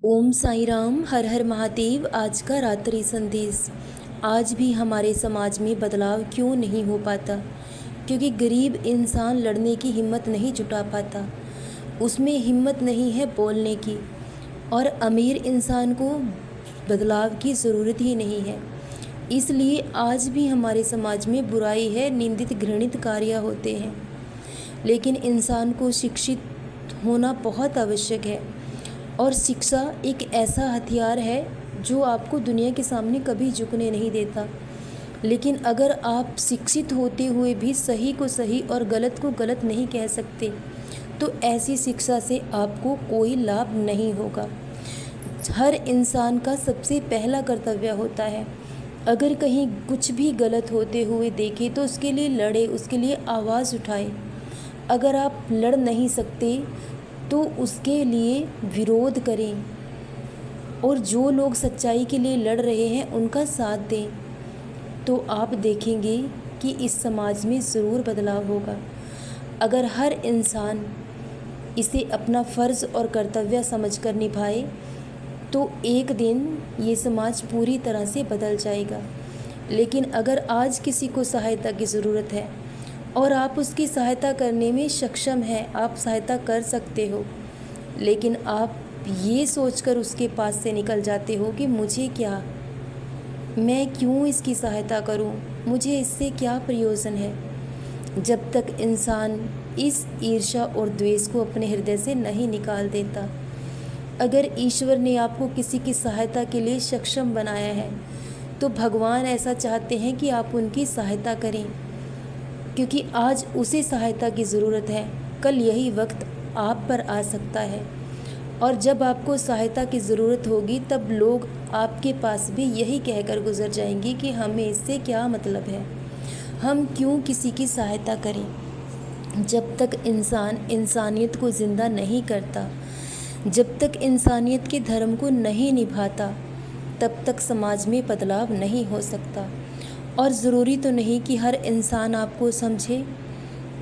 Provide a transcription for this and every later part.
ओम साई राम, हर हर महादेव। आज का रात्रि संदेश। आज भी हमारे समाज में बदलाव क्यों नहीं हो पाता? क्योंकि गरीब इंसान लड़ने की हिम्मत नहीं जुटा पाता, उसमें हिम्मत नहीं है बोलने की। और अमीर इंसान को बदलाव की ज़रूरत ही नहीं है। इसलिए आज भी हमारे समाज में बुराई है, निंदित घृणित कार्य होते हैं। लेकिन इंसान को शिक्षित होना बहुत आवश्यक है। और शिक्षा एक ऐसा हथियार है जो आपको दुनिया के सामने कभी झुकने नहीं देता। लेकिन अगर आप शिक्षित होते हुए भी सही को सही और गलत को गलत नहीं कह सकते, तो ऐसी शिक्षा से आपको कोई लाभ नहीं होगा। हर इंसान का सबसे पहला कर्तव्य होता है, अगर कहीं कुछ भी गलत होते हुए देखे तो उसके लिए लड़े, उसके लिए आवाज़ उठाए। अगर आप लड़ नहीं सकते तो उसके लिए विरोध करें, और जो लोग सच्चाई के लिए लड़ रहे हैं उनका साथ दें। तो आप देखेंगे कि इस समाज में ज़रूर बदलाव होगा। अगर हर इंसान इसे अपना फ़र्ज़ और कर्तव्य समझकर निभाए तो एक दिन ये समाज पूरी तरह से बदल जाएगा। लेकिन अगर आज किसी को सहायता की ज़रूरत है और आप उसकी सहायता करने में सक्षम हैं, आप सहायता कर सकते हो, लेकिन आप ये सोचकर उसके पास से निकल जाते हो कि मुझे क्या, मैं क्यों इसकी सहायता करूं, मुझे इससे क्या प्रयोजन है। जब तक इंसान इस ईर्ष्या और द्वेष को अपने हृदय से नहीं निकाल देता। अगर ईश्वर ने आपको किसी की सहायता के लिए सक्षम बनाया है तो भगवान ऐसा चाहते हैं कि आप उनकी सहायता करें, क्योंकि आज उसे सहायता की ज़रूरत है, कल यही वक्त आप पर आ सकता है। और जब आपको सहायता की ज़रूरत होगी तब लोग आपके पास भी यही कहकर गुजर जाएंगे कि हमें इससे क्या मतलब है, हम क्यों किसी की सहायता करें। जब तक इंसान इंसानियत को ज़िंदा नहीं करता, जब तक इंसानियत के धर्म को नहीं निभाता, तब तक समाज में बदलाव नहीं हो सकता। और ज़रूरी तो नहीं कि हर इंसान आपको समझे।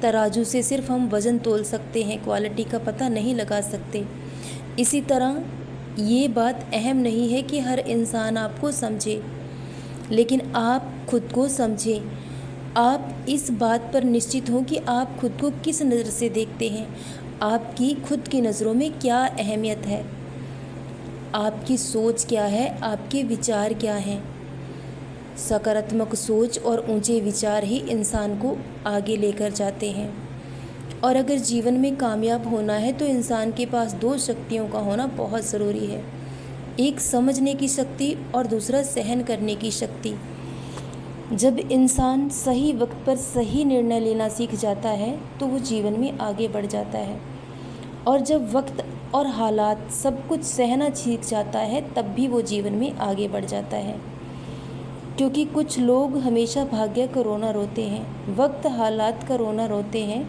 तराजू से सिर्फ हम वज़न तोल सकते हैं, क्वालिटी का पता नहीं लगा सकते। इसी तरह ये बात अहम नहीं है कि हर इंसान आपको समझे, लेकिन आप खुद को समझें। आप इस बात पर निश्चित हों कि आप खुद को किस नज़र से देखते हैं, आपकी खुद की नज़रों में क्या अहमियत है, आपकी सोच क्या है, आपके विचार क्या हैं। सकारात्मक सोच और ऊंचे विचार ही इंसान को आगे लेकर जाते हैं। और अगर जीवन में कामयाब होना है तो इंसान के पास दो शक्तियों का होना बहुत ज़रूरी है, एक समझने की शक्ति और दूसरा सहन करने की शक्ति। जब इंसान सही वक्त पर सही निर्णय लेना सीख जाता है तो वो जीवन में आगे बढ़ जाता है। और जब वक्त और हालात सब कुछ सहना सीख जाता है तब भी वो जीवन में आगे बढ़ जाता है। क्योंकि कुछ लोग हमेशा भाग्य को रोना रोते हैं, वक्त हालात का रोना रोते हैं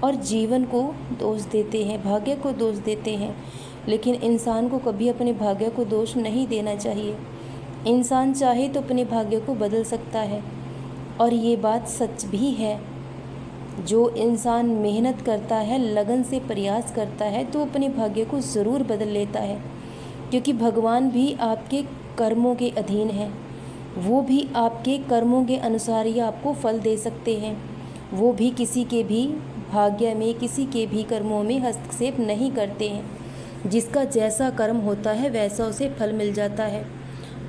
और जीवन को दोष देते हैं, भाग्य को दोष देते हैं। लेकिन इंसान को कभी अपने भाग्य को दोष नहीं देना चाहिए। इंसान चाहे तो अपने भाग्य को बदल सकता है, और ये बात सच भी है। जो इंसान मेहनत करता है, लगन से प्रयास करता है, तो अपने भाग्य को ज़रूर बदल लेता है। क्योंकि भगवान भी आपके कर्मों के अधीन है, वो भी आपके कर्मों के अनुसार ही आपको फल दे सकते हैं। वो भी किसी के भी भाग्य में, किसी के भी कर्मों में हस्तक्षेप नहीं करते हैं। जिसका जैसा कर्म होता है वैसा उसे फल मिल जाता है।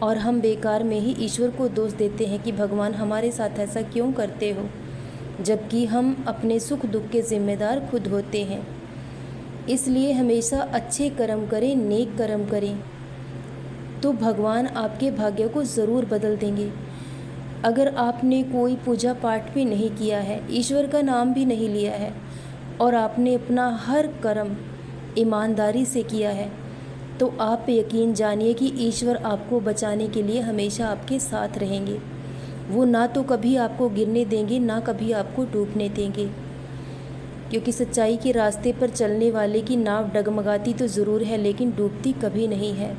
और हम बेकार में ही ईश्वर को दोष देते हैं कि भगवान हमारे साथ ऐसा क्यों करते हो, जबकि हम अपने सुख दुख के जिम्मेदार खुद होते हैं। इसलिए हमेशा अच्छे कर्म करें, नेक कर्म करें, तो भगवान आपके भाग्य को ज़रूर बदल देंगे। अगर आपने कोई पूजा पाठ भी नहीं किया है, ईश्वर का नाम भी नहीं लिया है, और आपने अपना हर कर्म ईमानदारी से किया है, तो आप यकीन जानिए कि ईश्वर आपको बचाने के लिए हमेशा आपके साथ रहेंगे। वो ना तो कभी आपको गिरने देंगे, ना कभी आपको डूबने देंगे। क्योंकि सच्चाई के रास्ते पर चलने वाले की नाव डगमगाती तो ज़रूर है, लेकिन डूबती कभी नहीं है।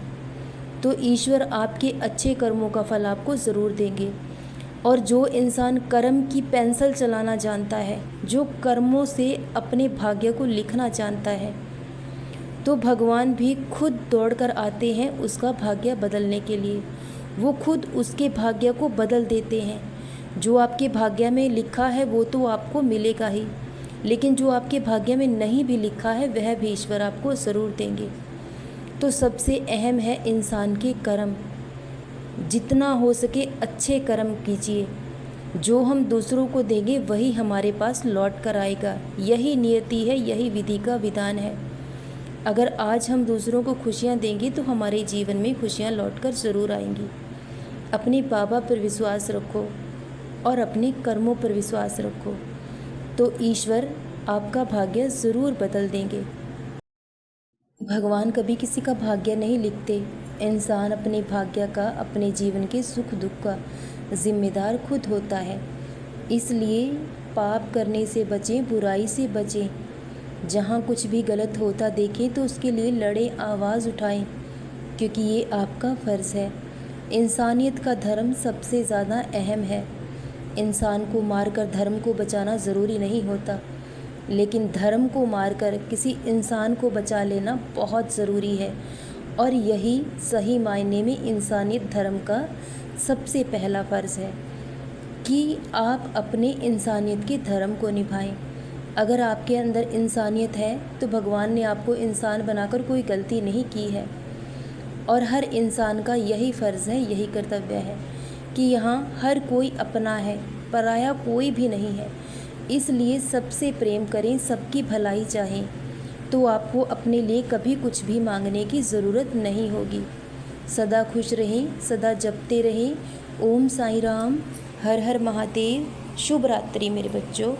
तो ईश्वर आपके अच्छे कर्मों का फल आपको ज़रूर देंगे। और जो इंसान कर्म की पेंसिल चलाना जानता है, जो कर्मों से अपने भाग्य को लिखना जानता है, तो भगवान भी खुद दौड़ कर आते हैं उसका भाग्य बदलने के लिए। वो खुद उसके भाग्य को बदल देते हैं। जो आपके भाग्य में लिखा है वो तो आपको मिलेगा ही, लेकिन जो आपके भाग्य में नहीं भी लिखा है वह भी ईश्वर आपको ज़रूर देंगे। तो सबसे अहम है इंसान के कर्म। जितना हो सके अच्छे कर्म कीजिए। जो हम दूसरों को देंगे वही हमारे पास लौट कर आएगा। यही नियति है, यही विधि का विधान है। अगर आज हम दूसरों को खुशियाँ देंगे तो हमारे जीवन में खुशियाँ लौट कर ज़रूर आएंगी। अपने बाबा पर विश्वास रखो और अपने कर्मों पर विश्वास रखो, तो ईश्वर आपका भाग्य ज़रूर बदल देंगे। भगवान कभी किसी का भाग्य नहीं लिखते। इंसान अपने भाग्य का, अपने जीवन के सुख दुख का जिम्मेदार खुद होता है। इसलिए पाप करने से बचें, बुराई से बचें। जहाँ कुछ भी गलत होता देखें तो उसके लिए लड़ें, आवाज़ उठाएं, क्योंकि ये आपका फ़र्ज़ है। इंसानियत का धर्म सबसे ज़्यादा अहम है। इंसान को मारकर धर्म को बचाना ज़रूरी नहीं होता, लेकिन धर्म को मारकर किसी इंसान को बचा लेना बहुत ज़रूरी है। और यही सही मायने में इंसानियत धर्म का सबसे पहला फ़र्ज़ है कि आप अपने इंसानियत के धर्म को निभाएं। अगर आपके अंदर इंसानियत है तो भगवान ने आपको इंसान बनाकर कोई गलती नहीं की है। और हर इंसान का यही फ़र्ज़ है, यही कर्तव्य है कि यहाँ हर कोई अपना है, पराया कोई भी नहीं है। इसलिए सबसे प्रेम करें, सबकी भलाई चाहें, तो आपको अपने लिए कभी कुछ भी मांगने की ज़रूरत नहीं होगी। सदा खुश रहें, सदा जपते रहें। ओम साईं राम, हर हर महादेव। शुभ रात्रि मेरे बच्चों।